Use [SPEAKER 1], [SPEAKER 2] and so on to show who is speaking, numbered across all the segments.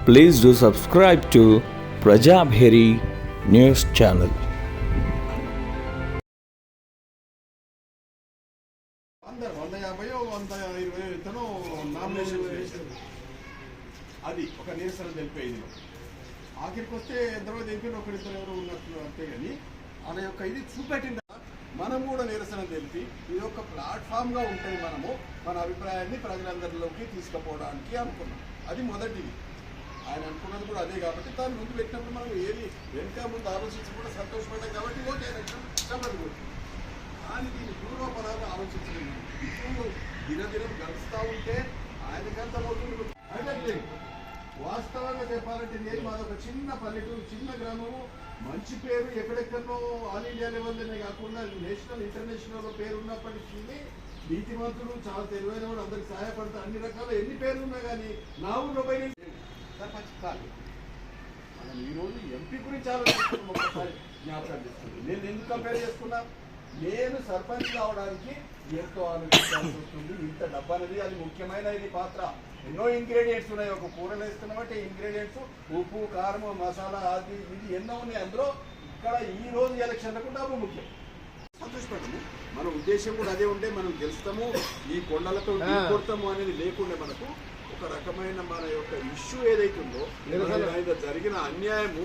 [SPEAKER 1] Please do subscribe to Prajabheri News Channel.
[SPEAKER 2] అందరు 150 nomination అది ఒక నిరసన తెలిపేది. ఆఖరికి వస్తే ఎంతలో తెలిపిన ఒకరిద్దరు ఎవరు ఉన్నట్లు అంతే. కానీ మన యొక్క ఇది చూపెట్టిన మనం కూడా నిరసన తెలిపి ఇది ఒక ప్లాట్ఫామ్గా ఉంటుంది. మనము మన అభిప్రాయాన్ని ప్రజలందరిలోకి తీసుకుపోవడానికి అనుకున్నాం. అది మొదటిది. ఆయన అనుకున్నది కూడా అదే కాబట్టి దాన్ని ముందు పెట్టినప్పుడు మనం ఏది వెనుక ముందు ఆలోచించి కూడా సంతోషపడ్డాం కాబట్టి ఓకే చెప్పదు కూడా. కానీ దీన్ని పూర్వపరాగా ఆలోచించలేదు. ఇప్పుడు దినదినం గడుస్తూ ఉంటే ఆయనకంత అవుతుంది. అయితే వాస్తవంగా చెప్పాలంటే నేను మాదొక చిన్న పల్లెటూరు, చిన్న గ్రామము, మంచి పేరు ఎక్కడెక్కడో ఆల్ ఇండియా లెవెల్లోనే కాకుండా నేషనల్ ఇంటర్నేషనల్ పేరు ఉన్నప్పటికీ నీతిమంతుడు, చాలా తెలివైన వాడు, అందరికి సహాయపడతారు, అన్ని రకాల ఎన్ని పేర్లు ఉన్నా కానీ నా ఊళ్ళో పోయి సర్పంచ్ కాదు. మనం ఈరోజు ఎంపీ గురించి ఆలోచిస్తున్నాం. ఒకసారి జ్ఞాపకం చేస్తుంది. నేను ఎందుకు కంపేర్ చేసుకున్నా, నేను సర్పంచ్ కావడానికి ఎంతో ఆలోచించాల్సి వస్తుంది. ఇంత డబ్బు అనేది అది ముఖ్యమైనది పాత్ర. ఎన్నో ఇంగ్రీడియంట్స్ ఉన్నాయి. ఒక కూరలు వేస్తున్నామంటే ఇంగ్రీడియంట్స్ ఉప్పు, కారం, మసాలా, అది ఇది ఎన్నో ఉన్నాయి. అందులో ఇక్కడ ఈ రోజు ఎలక్షన్లకు డబ్బు ముఖ్యం. సంతోషపడము. మన ఉద్దేశం కూడా అదే ఉంటే మనం గెలుస్తాము, ఈ కొండలతో కొడతాము అనేది లేకుండా మనకు ఒక రకమైన మన యొక్క ఇష్యూ ఏదైతే ఉందో ఆయన జరిగిన అన్యాయము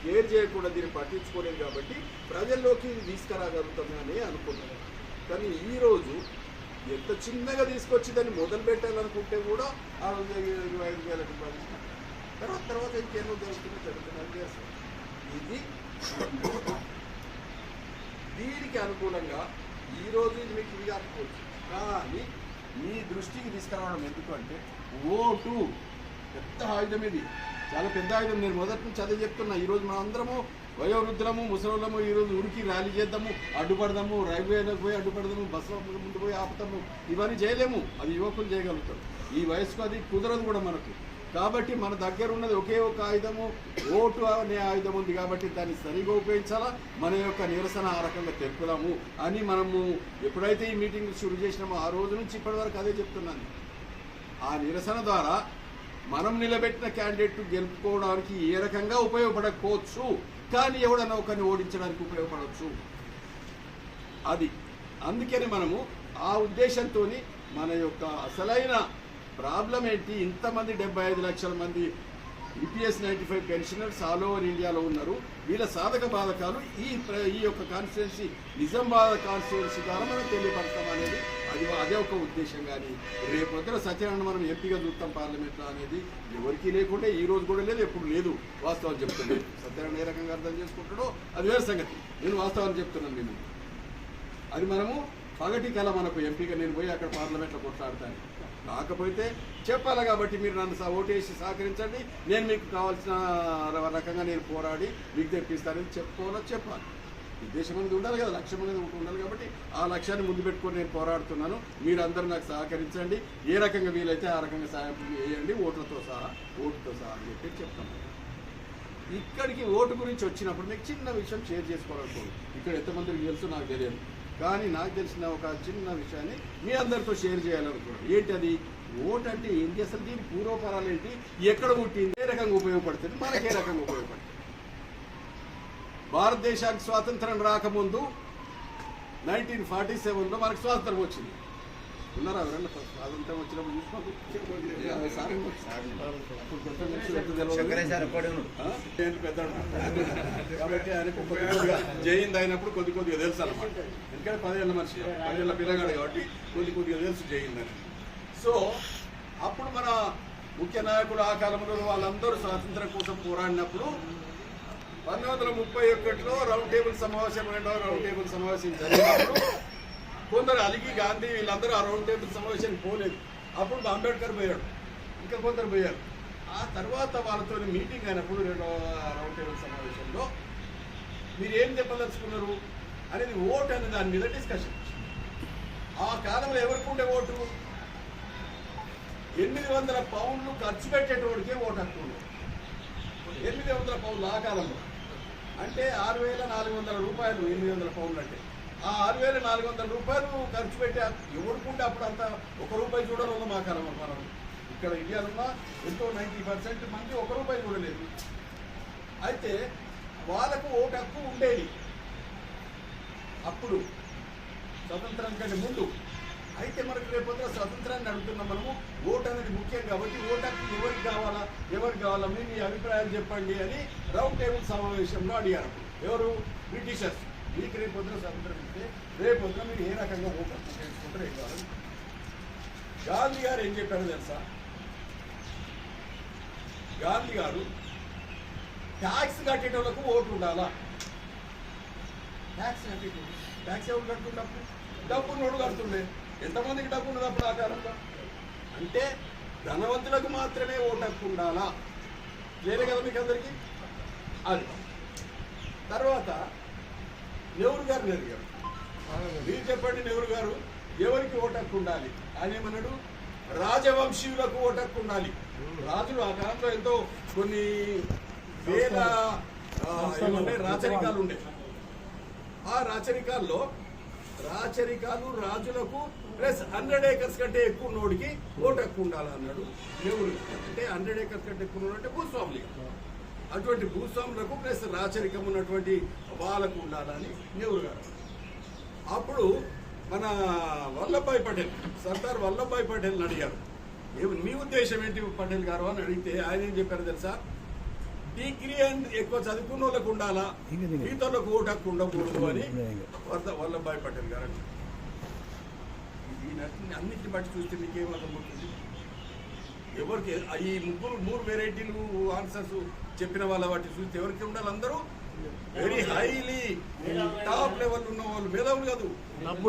[SPEAKER 2] కేర్ చేయకుండా దీన్ని పట్టించుకోలేదు కాబట్టి ప్రజల్లోకి తీసుకురాగలుగుతామని అనుకున్నాను. కానీ ఈరోజు ఎంత చిన్నగా తీసుకొచ్చి దాన్ని మొదలు పెట్టాలనుకుంటే కూడా ఆ రోజు 25,000 రూపాయలు తర్వాత ఇంకేమో జరుగుతున్నా ఇది దీనికి అనుకూలంగా ఈరోజు ఇది మీకు ఇది అనుకోవచ్చు. కానీ మీ దృష్టికి తీసుకురావడం ఎందుకంటే ఓటు పెద్ద ఆయుధం. ఇది చాలా పెద్ద ఆయుధం. నేను మొదటి నుంచి అదే చెప్తున్నా. ఈరోజు మనం అందరము వయోవృద్ధులము, ముసలోళ్ళము, ఈరోజు ఉరికి ర్యాలీ చేద్దాము, అడ్డుపడదాము, రైల్వేలకు పోయి అడ్డుపడదాము, బస్సులో ముందు పోయి ఆపుతాము, ఇవన్నీ చేయలేము. అది యువకులు చేయగలుగుతారు. ఈ వయసుకు అది కుదరదు కూడా మనకు. కాబట్టి మన దగ్గర ఉన్నది ఒకే ఒక ఆయుధము, ఓటు అనే ఆయుధం ఉంది. కాబట్టి దాన్ని సరిగా ఉపయోగించాలా, మన యొక్క నిరసన ఆ రకంగా తెలుపుదాము అని మనము ఎప్పుడైతే ఈ మీటింగ్ షురు చేసినామో ఆ రోజు నుంచి ఇప్పటి వరకు అదే చెప్తున్నాను. ఆ నిరసన ద్వారా మనం నిలబెట్టిన క్యాండిడేట్ గెలుపుకోవడానికి ఏ రకంగా ఉపయోగపడకపోవచ్చు, కానీ ఎవడన్నా ఒకరిని ఓడించడానికి ఉపయోగపడవచ్చు. అది అందుకని మనము ఆ ఉద్దేశంతో మన యొక్క అసలైన ప్రాబ్లం ఏంటి, ఇంతమంది 75 లక్షల మంది EPS 95 పెన్షనర్స్ ఆల్ ఓవర్ ఇండియాలో ఉన్నారు. వీళ్ళ సాధక బాధకాలు ఈ యొక్క కాన్స్టిట్యున్సీ నిజామాబాద్ కాన్స్టిట్యున్సీ ద్వారా మనం తెలియపడతాం అనేది అదే ఒక ఉద్దేశం. కానీ రేపొద్దున సత్యనారాయణ మనం ఎంపీగా చూస్తాం పార్లమెంట్లో అనేది ఎవరికీ లేకుంటే ఈ రోజు కూడా లేదు, ఎప్పుడు లేదు. వాస్తవం చెప్తున్నాను. సత్యనారాయణ ఏ రకంగా అర్థం చేసుకుంటాడో అది వేరే సంగతి. నేను వాస్తవాన్ని చెప్తున్నాను. నేను అది మనము పగటి కల మనకు ఎంపీగా నేను పోయి అక్కడ పార్లమెంట్లో కొట్లాడతాను. కాకపోతే చెప్పాలి కాబట్టి మీరు నన్ను ఓటేసి సహకరించండి, నేను మీకు కావాల్సిన రకంగా నేను పోరాడి మీకు తెప్పిస్తానని చెప్పాలి. ఉద్దేశం అనేది ఉండాలి కదా, లక్ష్యం అనేది ఉండాలి. కాబట్టి ఆ లక్ష్యాన్ని ముందు పెట్టుకొని నేను పోరాడుతున్నాను. మీరందరూ నాకు సహకరించండి, ఏ రకంగా వీలైతే ఆ రకంగా సహాయం చేయండి, ఓటుతో సహా అని చెప్పి చెప్తాను. ఇక్కడికి ఓటు గురించి వచ్చినప్పుడు మీకు చిన్న విషయం షేర్ చేసుకోవాలనుకోండి. ఇక్కడ ఎంతమందికి తెలుసు నాకు తెలియదు, కానీ నాకు తెలిసిన ఒక చిన్న విషయాన్ని మీ అందరితో షేర్ చేయాలనుకున్నాను. ఏంటి అది? ఓటు అంటే ఏంటి, అసలు దీని పూర్వపరాలు ఏంటి, ఎక్కడ పుట్టింది, ఏ రకంగా ఉపయోగపడుతుంది, మనకి ఏ రకంగా ఉపయోగపడుతుంది. భారతదేశానికి స్వాతంత్రం రాకముందు 1947లో మనకు స్వాతంత్రం వచ్చింది. ఉన్నారా ఎవరన్నా స్వాతంత్రం వచ్చినప్పుడు కాబట్టి ఆయనకు కొద్దిగా జయింది అయినప్పుడు కొద్దిగా తెలుసు అనమాట. ఎందుకంటే 10 ఏళ్ళ మనిషి, 10 ఏళ్ళ పిల్లగాడు కాబట్టి కొద్దిగా తెలుసు జయిందని. సో అప్పుడు మన ముఖ్య నాయకుడు ఆ కాలంలో వాళ్ళందరూ స్వాతంత్రం కోసం పోరాడినప్పుడు 1931లో రౌండ్ టేబుల్ సమావేశం, రెండవ రౌండ్ టేబుల్ సమావేశం జరిగినప్పుడు కొందరు అలిగి గాంధీ వీళ్ళందరూ ఆ రౌండ్ టేబుల్ సమావేశానికి పోలేదు. అప్పుడు అంబేద్కర్ పోయాడు, ఇంకా కొందరు పోయారు. ఆ తర్వాత వాళ్ళతో మీటింగ్ అయినప్పుడు రెండవ రౌండ్ టేబుల్ సమావేశంలో మీరు ఏం చెప్పదలుచుకున్నారు అనేది ఓటు అనే దాని మీద డిస్కషన్. ఆ కాలంలో ఎవరికి ఉండే ఓటు, 800 పౌండ్లు ఖర్చు పెట్టేటోడికే ఓటు హక్కు ఉండేది. 800 పౌండ్లు ఆ కాలంలో అంటే 6,400 రూపాయలు. 800 పౌండ్లు అంటే ఆ 6,400 రూపాయలు ఖర్చు పెట్టే ఎవడుకుంటే అప్పుడు అంతా 1 రూపాయి చూడరు మా కాలం. మనం ఇక్కడ ఇండియాలో ఎంతో 90% మంది ₹1 కూడా లేదు. అయితే వాళ్ళకు ఓటు హక్కు ఉండేది అప్పుడు స్వతంత్రం కంటే ముందు. అయితే మనకు రేపొద్దున స్వతంత్రాన్ని అడుగుతున్నాం మనము. ఓటు అనేది ముఖ్యం కాబట్టి ఓటు హక్కు ఎవరికి కావాలా మీరు మీ అభిప్రాయాలు చెప్పండి అని రౌండ్ టేబుల్ సమావేశంలో అడిగారు. ఎవరు? బ్రిటిషర్స్. మీకు రేపొద్దున స్వతంత్రం ఇస్తే రేపొద్దున మీరు ఏ రకంగా ఓటు హక్కు చేసుకుంటారో ఏం కావాలి. గాంధీ గారు ఏం చెప్పారో తెలుసా? గాంధీ గారు ట్యాక్స్ కట్టేటోళ్ళకు ఓటు ఉండాలా. ట్యాక్స్ కట్టేటోళ్ళు ట్యాక్స్ ఎవరు కట్టుకున్నప్పుడు డబ్బు నోడు కడుతుండే. ఎంతమందికి డబ్బు ఉన్నది అప్పుడు ఆ కాలంలో? అంటే ధనవంతులకు మాత్రమే ఓటు హక్కు ఉండాలా. లేదే కదా మీకు అందరికీ? అది తర్వాత నెహ్రూ గారు జరిగారు. మీరు చెప్పండి, నెహ్రూ గారు ఎవరికి ఓటు హక్కు ఉండాలి? ఆయన ఏమన్నాడు? రాజవంశీయులకు ఓటు హక్కు ఉండాలి. రాజులు ఆ కాలంలో ఎంతో కొన్ని వేల రాచరికాలు ఉండే. ఆ రాచరికాలు రాజులకు ప్లస్ 100 acres కంటే ఎక్కువ నోడికి ఓటు హక్కు ఉండాలన్నాడు నెహ్రూ. అంటే 100 acres కంటే ఎక్కువ నోడు అంటే భూస్వాములు. అటువంటి భూస్వాములకు ప్లస్ రాచరికం ఉన్నటువంటి వాళ్ళకు ఉండాలని నెహ్రూ గారు. అప్పుడు మన వల్లభాయ్ పటేల్, సర్దార్ వల్లభాయ్ పటేల్ని అడిగారు, మీ ఉద్దేశం ఏంటి పటేల్ గారు అని అడిగితే ఆయన ఏం చెప్పారు తెలుసా? డిగ్రీ అండ్ ఎక్కువ చదువుకున్న వాళ్ళకు ఉండాలా, మిగతాళ్ళకు ఓటు హక్కు ఉండకూడదు అని వల్లభాయ్ పటేల్ గారు అన్నారు. అన్నింటిని బట్టి చూస్తే మీకేం అర్థమవుతుంది? ఎవరికి ఈ మూడు వెరైటీలు ఆన్సర్స్ చెప్పిన వాళ్ళ వాటి చూస్తే ఎవరికి ఉండాలి? అందరూ వెరీ హైలీ టాప్ లెవెల్ ఉన్న వాళ్ళు, మేధావులు కాదు,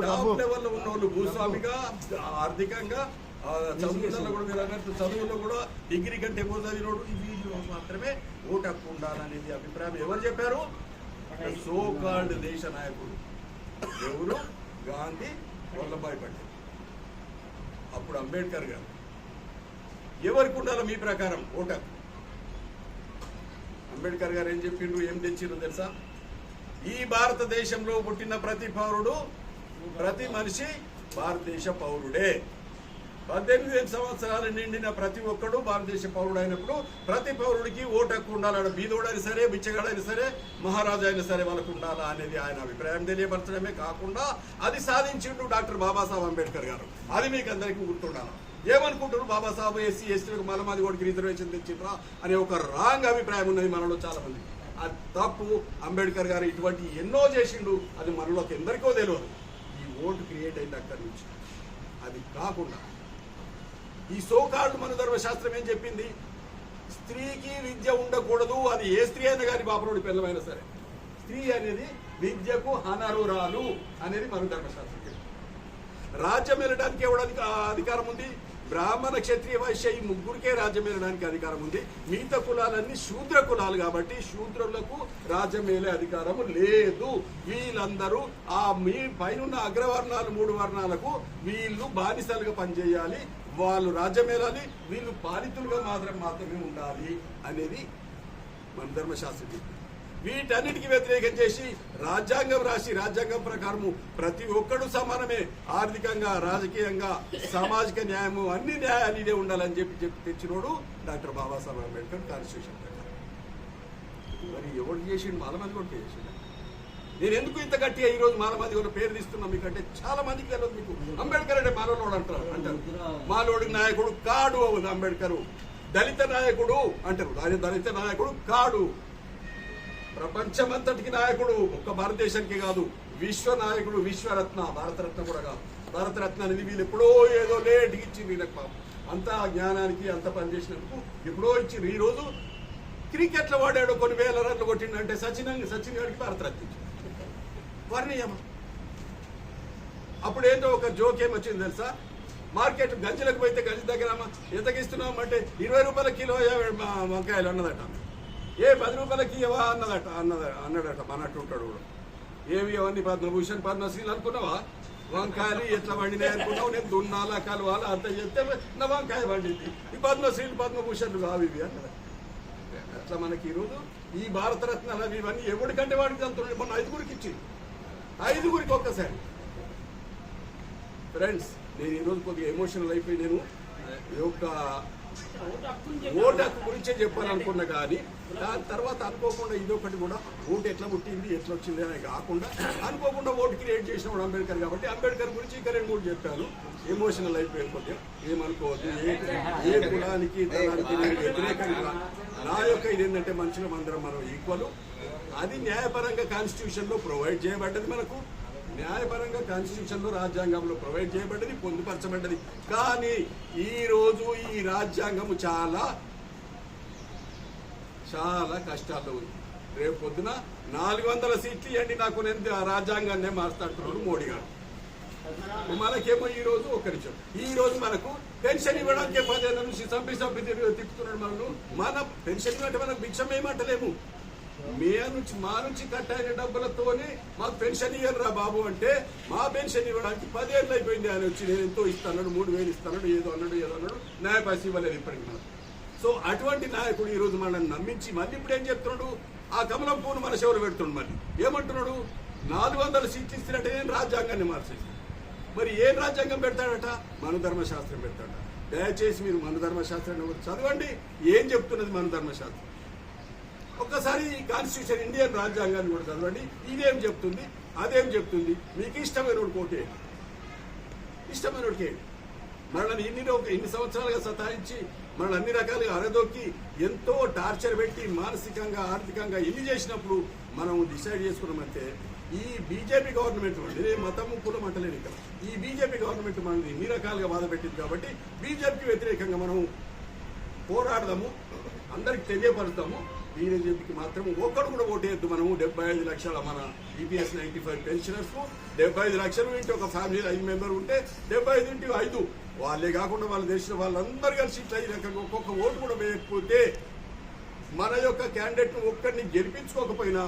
[SPEAKER 2] టాప్ లెవెల్లో ఉన్న వాళ్ళు, భూస్వామిగా ఆర్థికంగా చదువులలో కూడా మీరు అన్నట్టు చదువులో కూడా డిగ్రీ కంటే ఎక్కువ చదివినోడు వీళ్ళు మాత్రమే ఓటు హక్కు ఉండాలనేది అభిప్రాయం ఎవరు చెప్పారు? సో కాల్డ్ దేశ నాయకుడు ఎవరు? గాంధీ, వల్లభాయ్ పటేల్, అప్పుడు అంబేద్కర్ గారు. ఎవరికి ఉండాలో మీ ప్రకారం ఓటు హక్కు? అంబేద్కర్ గారు ఏం చెప్పిండ్రు, ఏం తెచ్చిండ్రు తెలుసా? ఈ భారతదేశంలో పుట్టిన ప్రతి పౌరుడు, ప్రతి మనిషి భారతదేశ పౌరుడే. 18 సంవత్సరాలు నిండిన ప్రతి ఒక్కడు భారతదేశ పౌరుడు అయినప్పుడు ప్రతి పౌరుడికి ఓటు హక్కు ఉండాలి. బీదోడైనా సరే, బిచ్చగాడైనా సరే, మహారాజు అయినా సరే వాళ్ళకు ఉండాలా అనేది ఆయన అభిప్రాయం తెలియపరచడమే కాకుండా అది సాధించిండు డాక్టర్ బాబాసాహెబ్ అంబేద్కర్ గారు. అది మీకు అందరికీ గుర్తుండాలి. ఏమనుకుంటారు? బాబాసాహెబ్ ఎస్సీ ఎస్టీలకు మలమాది కూడా రిజర్వేషన్ తెచ్చిండ్రా అనే ఒక రాంగ్ అభిప్రాయం ఉన్నది మనలో చాలా మంది. అది తప్పు. అంబేద్కర్ గారు ఇటువంటి ఎన్నో చేసిండు, అది మనలోకి ఎందరికో తెలియదు. ఈ ఓటు క్రియేట్ అయింది అక్కడి నుంచి. అది కాకుండా ఈ సోకాళ్ళు మన ధర్మశాస్త్రం ఏం చెప్పింది? స్త్రీకి విద్య ఉండకూడదు. అది ఏ స్త్రీ అయినా కానీ, బాపరోడి పిల్లమైనా సరే, స్త్రీ అనేది విద్యకు అనర్హురాలు అనేది మన ధర్మశాస్త్రం. రాజ్యం వెళ్ళడానికి ఎవడానికి అధికారం ఉంది? బ్రాహ్మణ, క్షత్రియ, వైశ్య ఈ ముగ్గురికే రాజ్యం వెళ్ళడానికి అధికారం ఉంది. మిగతా కులాలన్నీ శూద్ర కులాలు కాబట్టి శూద్రులకు రాజ్యం వెళ్ళే అధికారము లేదు. వీళ్ళందరూ మీ పైన అగ్రవర్ణాలు 3 వర్ణాలకు వీళ్ళు బానిసలుగా పనిచేయాలి, వాళ్ళు రాజ్యం వెళ్ళాలి, వీళ్ళు పాలితులుగా మాత్రమే ఉండాలి అనేది మన ధర్మశాస్త్రం. వీటన్నిటికీ వ్యతిరేకం చేసి రాజ్యాంగం రాసి రాజ్యాంగం ప్రకారము ప్రతి ఒక్కడు సమానమే, ఆర్థికంగా, రాజకీయంగా, సామాజిక న్యాయము, అన్ని న్యాయాలు ఇదే ఉండాలని చెప్పి తెచ్చినోడు డాక్టర్ బాబాసాహెబ్ అంబేద్కర్ కాన్స్టిట్యూషన్ ప్రకారం. మరి ఎవరు చేసిండు? మాలమాది కూడా చేసిండు. నేను ఎందుకు ఇంత గట్టిగా ఈరోజు మాలమాది కూడా పేరు తీస్తున్నా మీకంటే చాలా మందికి తెలియదు. మీకు అంబేద్కర్ అంటే మాలోడు అంటారు. మాలోడి నాయకుడు కాడు అంబేద్కర్. దళిత నాయకుడు అంటారు, ఆయన దళిత నాయకుడు కాడు. ప్రపంచమంతటికి నాయకుడు, ఒక్క భారతదేశానికి కాదు, విశ్వ నాయకుడు, విశ్వరత్న, భారతరత్న కూడా కాదు. భారతరత్న అనేది వీళ్ళు ఎప్పుడో ఏదో లేట్కి ఇచ్చింది వీళ్ళకి. పాపం అంత జ్ఞానానికి అంత పనిచేసినందుకు ఎప్పుడో ఇచ్చింది. ఈరోజు క్రికెట్లో వాడాడు, కొన్ని వేల రన్లు కొట్టిండంటే సచిన్ గారికి భారతరత్న ఇచ్చింది. వర్ణీయమా? అప్పుడు ఏంటో ఒక జోక్ ఏమొచ్చింది తెలుసా? మార్కెట్ గంజలకు పోతే గంజి దగ్గర ఎంతకి ఇస్తున్నాం అంటే 20 రూపాయల కిలో వంకాయలు అన్నదట. ఏ 10 రూపాయలకి ఇవ్వవా అన్నాడట. మనట్టు ఉంటాడు కూడా. ఏవి అవన్నీ పద్మభూషణ్, పద్మశ్రీలు అనుకున్నావా? వంకాయలు ఎట్లా వండినాయి అనుకున్నావు? నేను దున్నాలా, కలవాలా అంత చెప్తే నా వంకాయ వండింది. ఈ పద్మశ్రీలు, పద్మభూషణ్లు కావు ఇవి అన్నది. అట్లా మనకి ఈరోజు ఈ భారతరత్నాలు అవి ఇవన్నీ ఎవరికంటే వాడికి అంత మొన్న 5గురికి ఇచ్చింది. 5గురికి ఒక్కసారి. ఫ్రెండ్స్, నేను ఈరోజు కొద్దిగా ఎమోషనల్ అయిపోయి నేను ఈ యొక్క ఓటు హక్కు గురించే చెప్పాలనుకున్నా కానీ దాని తర్వాత అనుకోకుండా ఇదొకటి కూడా ఓటు ఎట్లా పుట్టింది ఎట్లా వచ్చింది అని కాకుండా అనుకోకుండా ఓటు క్రియేట్ చేసినప్పుడు అంబేద్కర్ కాబట్టి అంబేద్కర్ గురించి ఇంకా 2-3 చెప్పాను. ఎమోషనల్ అయిపోయిపోతే ఏమనుకోవద్దు. ఏ కులానికి తనానికి నేను వ్యతిరేకంగా నా యొక్క ఇదేంటంటే మనుషులం అందరం మనం ఈక్వల్. అది న్యాయపరంగా కాన్స్టిట్యూషన్లో ప్రొవైడ్ చేయబడ్డది. మనకు న్యాయపరంగా కాన్స్టిట్యూషన్లో రాజ్యాంగంలో ప్రొవైడ్ చేయబడ్డది, పొందుపరచబడ్డది. కానీ ఈరోజు ఈ రాజ్యాంగము చాలా చాలా కష్టాల్లో ఉంది. రేపు పొద్దున 400 సీట్లు ఇవ్వండి నాకు, నేను రాజ్యాంగాన్నే మాట్లాడుతున్నాడు మోడీ గారు. మనకేమో ఈ రోజు ఈ రోజు మనకు పెన్షన్ ఇవ్వడానికి 10 ఏళ్ళ నుంచి సంపి తిప్పుతున్నాడు మనను. మన పెన్షన్ అంటే మనకు భిక్షం ఏమంటలేము. మా నుంచి కట్ అయిన డబ్బులతోనే మాకు పెన్షన్ ఇవ్వరా బాబు అంటే, మా పెన్షన్ ఇవ్వడానికి 10 ఏళ్ళు అయిపోయింది. ఆయన వచ్చి నేను ఎంతో ఇస్తాను, 3,000 ఇస్తాను, ఏదో అన్నాడు న్యాయపాసి ఇవ్వలేదు ఇప్పటికి మనం. సో అటువంటి నాయకుడు ఈ రోజు మనల్ని నమ్మించి మళ్ళీ ఇప్పుడు ఏం చెప్తున్నాడు, ఆ కమలం పూను మన శివరు పెడుతున్నాడు. మళ్ళీ ఏమంటున్నాడు, 400 సీట్లు ఇస్తున్నట్టే నేను రాజ్యాంగాన్ని మార్చేసి. మరి ఏం రాజ్యాంగం పెడతాడట, మనుధర్మశాస్త్రం పెడతాడట. దయచేసి మీరు మనుధర్మశాస్త్రాన్ని చదవండి, ఏం చెప్తున్నది మనుధర్మశాస్త్రం. ఒక్కసారి ఈ కాన్స్టిట్యూషన్ ఇండియన్ రాజ్యాంగాన్ని కూడా చదవండి, ఇదేం చెప్తుంది అదేం చెప్తుంది. మీకు ఇష్టమైన కోటేయండి, ఇష్టమైన కోటేయండి. మనల్ని ఇన్ని సంవత్సరాలుగా సతాయించి మనల్ని అన్ని రకాలుగా అరదొక్కి ఎంతో టార్చర్ పెట్టి మానసికంగా ఆర్థికంగా ఎన్ని చేసినప్పుడు మనం డిసైడ్ చేసుకున్నామంటే ఈ బీజేపీ గవర్నమెంట్ అండి, మతము కులం అంటలేదు ఇక్కడ, ఈ బీజేపీ గవర్నమెంట్ మనల్ని ఇన్ని రకాలుగా బాధపెట్టింది. కాబట్టి బీజేపీకి వ్యతిరేకంగా మనం పోరాడదాము, అందరికి తెలియపరుస్తాము. బీజేపీకి మాత్రం ఒక్కడు కూడా ఓటేయద్దు. మనము 75 లక్షల మన ఈపీఎస్ 95 పెన్షనర్స్ 75 లక్షలు ఇంటి ఒక ఫ్యామిలీ 5 మెంబర్ ఉంటే 75 ఇంటి 5 వాళ్ళే కాకుండా వాళ్ళు తెలిసిన వాళ్ళందరూ కలిసి ఇట్లా ఈ రకంగా ఒక్కొక్క ఓటు కూడా వేయకపోతే మన యొక్క క్యాండిడేట్ ఒక్కడిని గెలిపించుకోకపోయినా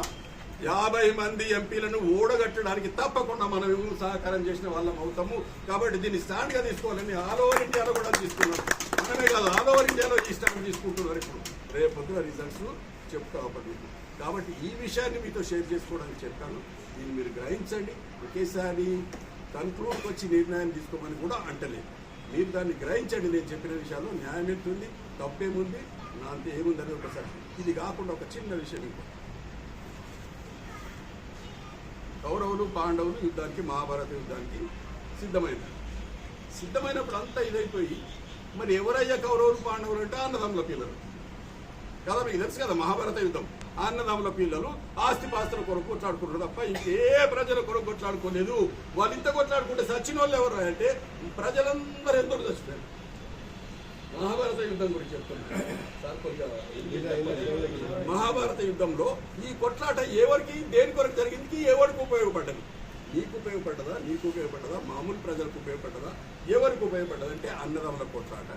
[SPEAKER 2] 50 మంది ఎంపీలను ఓడగట్టడానికి తప్పకుండా మనం సహకారం చేసిన వాళ్ళం అవుతాము. కాబట్టి దీన్ని స్టాండ్ గా తీసుకోవాలని ఆల్ ఓవర్ ఇండియాలో కూడా తీసుకున్నాం. మనమే కాదు, ఆల్ ఓవర్ ఇండియాలో ఈ స్టాండ్ తీసుకుంటున్నారు. ఇప్పుడు రేపు పొద్దున రిజల్ట్స్ చెప్తా మీకు. కాబట్టి ఈ విషయాన్ని మీతో షేర్ చేసుకోవడానికి చెప్పాను. దీన్ని మీరు గ్రహించండి. ఒకేసారి కన్క్లూడ్కి వచ్చి నిర్ణయం తీసుకోమని కూడా అంటలేదు. మీరు దాన్ని గ్రహించండి. నేను చెప్పిన విషయాల్లో న్యాయం ఎంతుంది, తప్పేముంది, నా అంతే ఏముందని ఒకసారి. ఇది కాకుండా ఒక చిన్న విషయం ఇంకో, కౌరవులు పాండవులు యుద్ధానికి మహాభారత యుద్ధానికి సిద్ధమైనప్పుడు అంతా ఇదైపోయి మరి ఎవరయ్యా కౌరవులు పాండవులు అంటే అన్నదమ్ముల పిల్లలు కదా. మీకు తెలుసు కదా మహాభారత యుద్ధం. అన్నదమ్ముల పిల్లలు ఆస్తిపాస్తుల కొరకు కొట్లాడుకుంటారు తప్ప ఇంకే ప్రజల కొరకు కొట్లాడుకోలేదు. వాళ్ళు ఇంత కొట్లాడుకుంటే సచిన వాళ్ళు ఎవరు అంటే ప్రజలందరూ ఎంతో చచ్చిపోయారు. మహాభారత యుద్ధం గురించి చెప్తున్నారు. మహాభారత యుద్ధంలో ఈ కొట్లాట ఎవరికి దేని కొరకు జరిగింది, ఎవరికి ఉపయోగపడ్డది, నీకు ఉపయోగపడ్డదా, నీకు ఉపయోగపడ్డదా, మామూలు ప్రజలకు ఉపయోగపడ్డదా, ఎవరికి ఉపయోగపడ్డదంటే అన్నదమ్ముల కొట్లాట.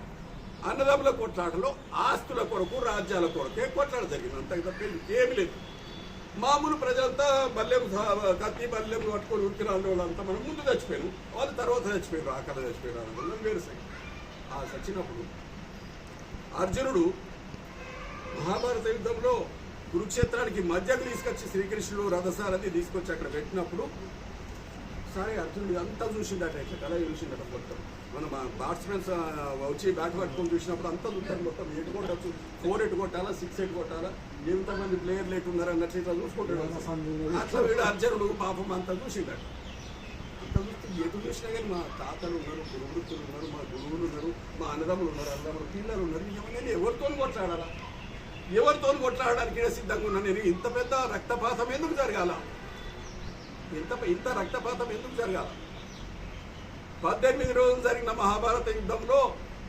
[SPEAKER 2] అన్నదమ్ముల కొట్లాటలో ఆస్తుల కొరకు రాజ్యాల కొరకే కొట్లాట జరిగింది. అంత ఏమి లేదు. మామూలు ప్రజలంతా బల్లెం కత్తి బల్లెం పట్టుకొని ఉరికిన వాళ్ళంతా మనం ముందు చచ్చిపోయారు, వాళ్ళు తర్వాత చచ్చిపోయారు, ఆకలి చచ్చిపోయారు. అనుకున్నాం వేరు సైడ్. ఆ చచ్చినప్పుడు అర్జునుడు మహాభారత యుద్ధంలో కురుక్షేత్రానికి మధ్యకు తీసుకొచ్చి శ్రీకృష్ణుడు రథసారథి తీసుకొచ్చి అక్కడ పెట్టినప్పుడు సరే అర్జునుడు అంతా చూసిండట, ఇట్లా కళ చూసిండట మొత్తం. మనం బ్యాట్స్మెన్స్ వచ్చి బ్యాట్ పట్టుకొని చూసినప్పుడు అంతా చూస్తారు మొత్తం. ఎటు కొట్టచ్చు, 4 ఎటు కొట్టాలా, 6 ఎటు కొట్టాలా, ఎంతమంది ప్లేయర్లు ఎట్టున్నారు అన్నట్లు ఇట్లా చూసుకుంటాడు. అట్లా వీడు అర్జునుడు పాపం అంతా చూసిండట. అంతా చూస్తే ఎటు చూసినా కానీ మా తాతలు ఉన్నారు, గురువృత్తులు ఉన్నారు, మా గురువులు ఉన్నారు, మా అన్నదమ్ములు ఉన్నారు, అన్నదమ్ములు పిల్లలు ఉన్నారు. నేను ఎవరితో కొట్లాడాలా, ఎవరితో కొట్లాడడానికి సిద్ధంగా ఉన్నా నేను. ఇంత పెద్ద రక్తపాతం ఎందుకు జరగాల, ఇంత రక్తపాతం ఎందుకు జరగాల? 18 రోజులు జరిగిన మహాభారత యుద్ధంలో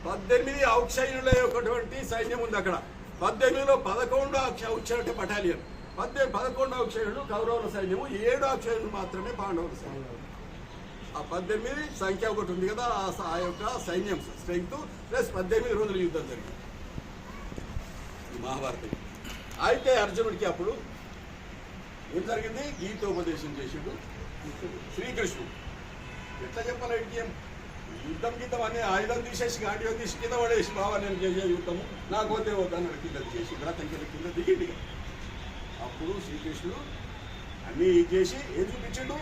[SPEAKER 2] 18 ఔక్షయుల యొక్కటువంటి సైన్యం ఉంది అక్కడ. 18లో 11 ఔక్షయుల బటాలియన్, 11 ఔక్షయులు కౌరవుల సైన్యము, 7 ఔక్షయులు మాత్రమే పాండవుల సైన్యం. ఆ 18 సంఖ్య ఒకటి ఉంది కదా, ఆ యొక్క సైన్యం స్ట్రెంగ్త్ ప్లస్ 18 రోజుల యుద్ధం జరిగింది ఈ మహాభారత యుద్ధం. అయితే అర్జునుడికి అప్పుడు ఏం జరిగింది, గీతోపదేశం చేసిండు శ్రీకృష్ణుడు. ఎట్లా చెప్పాలంటే యుద్ధం గీతం అనే ఆయుధం తీసేసి గాడియం తీసి కింద పడేసి బాబా నేను చేసే యుద్ధము నాకు వద్దే వద్దని కింద చేసి రథం కింద దిగింది. అప్పుడు శ్రీకృష్ణుడు అన్నీ చేసి ఏం చూపించాడు,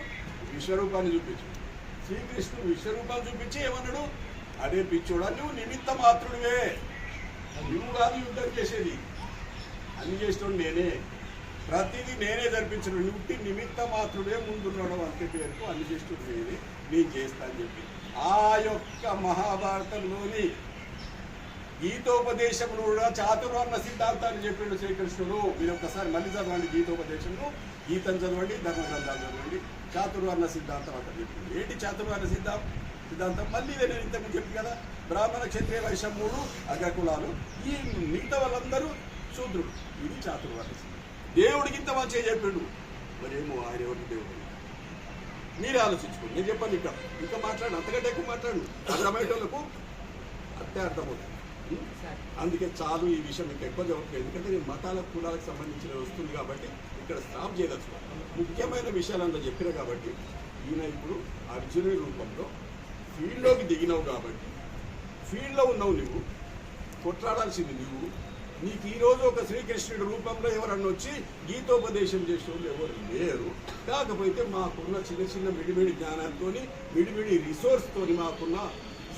[SPEAKER 2] విశ్వరూపాన్ని చూపించాడు. శ్రీకృష్ణుడు విశ్వరూపాన్ని చూపించి ఏమన్నాడు, అదే పిచ్చోడా నువ్వు నిమిత్త మాత్రుడివే, నువ్వు కాదు యుద్ధం చేసేది, అన్ని చేసిన నేనే, ప్రతిదీ నేనే జరిపించిన, ఇంటి నిమిత్త మాత్రుడే ముందున్నాడు అంతే పేరుకు అన్ని చేస్తుంది నేను చేస్తా అని చెప్పి ఆ యొక్క మహాభారతంలోని గీతోపదేశంలో కూడా చాతుర్వర్ణ సిద్ధాంతాన్ని చెప్పిండు శ్రీకృష్ణుడు. మీరు ఒక్కసారి మళ్ళీ చదవండి గీతోపదేశంలో, గీతం చదవండి, ధర్మగ్రంథాలు చదవండి, చాతుర్వర్ణ సిద్ధాంతం అక్కడ చెప్పింది. ఏంటి చాతుర్వర్ణ సిద్ధాంతం? మళ్ళీ నేను ఇంతకు చెప్పి కదా, బ్రాహ్మణ క్షత్రియ వైశ్య 3 అగ్రకులాలు, ఈ మిగతా వాళ్ళందరూ శూద్రుడు. ఇది చాతుర్వర్ణ సిద్ధాంతం. దేవుడికి ఇంత మంచిగా చెప్పిండు, మరేమో ఆయన ఎవరికి దేవుడు మీరే ఆలోచించుకోండి. నేను చెప్పాను ఇంకా మాట్లాడు, అంతకంటే ఎక్కువ మాట్లాడు, అర్థమయ్యేటోళ్ళకు అంతే అర్థమవుతుంది. అందుకే చాలు, ఈ విషయం ఇంకా ఎక్కువ చెప్పట్లేదు, ఎందుకంటే నేను మతాల కులాలకు సంబంధించిన వస్తుంది కాబట్టి ఇక్కడ స్టాప్ చేయదలుచుకున్నాను. ముఖ్యమైన విషయాలు అంతా చెప్పిన కాబట్టి ఈయన ఇప్పుడు అర్జునుడి రూపంలో ఫీల్డ్లోకి దిగినావు కాబట్టి, ఫీల్డ్లో ఉన్నావు, నువ్వు కొట్లాడాల్సింది నువ్వు. నీకు ఈరోజు ఒక శ్రీకృష్ణుడి రూపంలో ఎవరన్నా వచ్చి గీతోపదేశం చేసే వాళ్ళు ఎవరు లేరు. కాకపోతే మాకున్న చిన్న చిన్న మిడిమిడి జ్ఞానంతో, మిడిమిడి రిసోర్స్తో, మాకున్న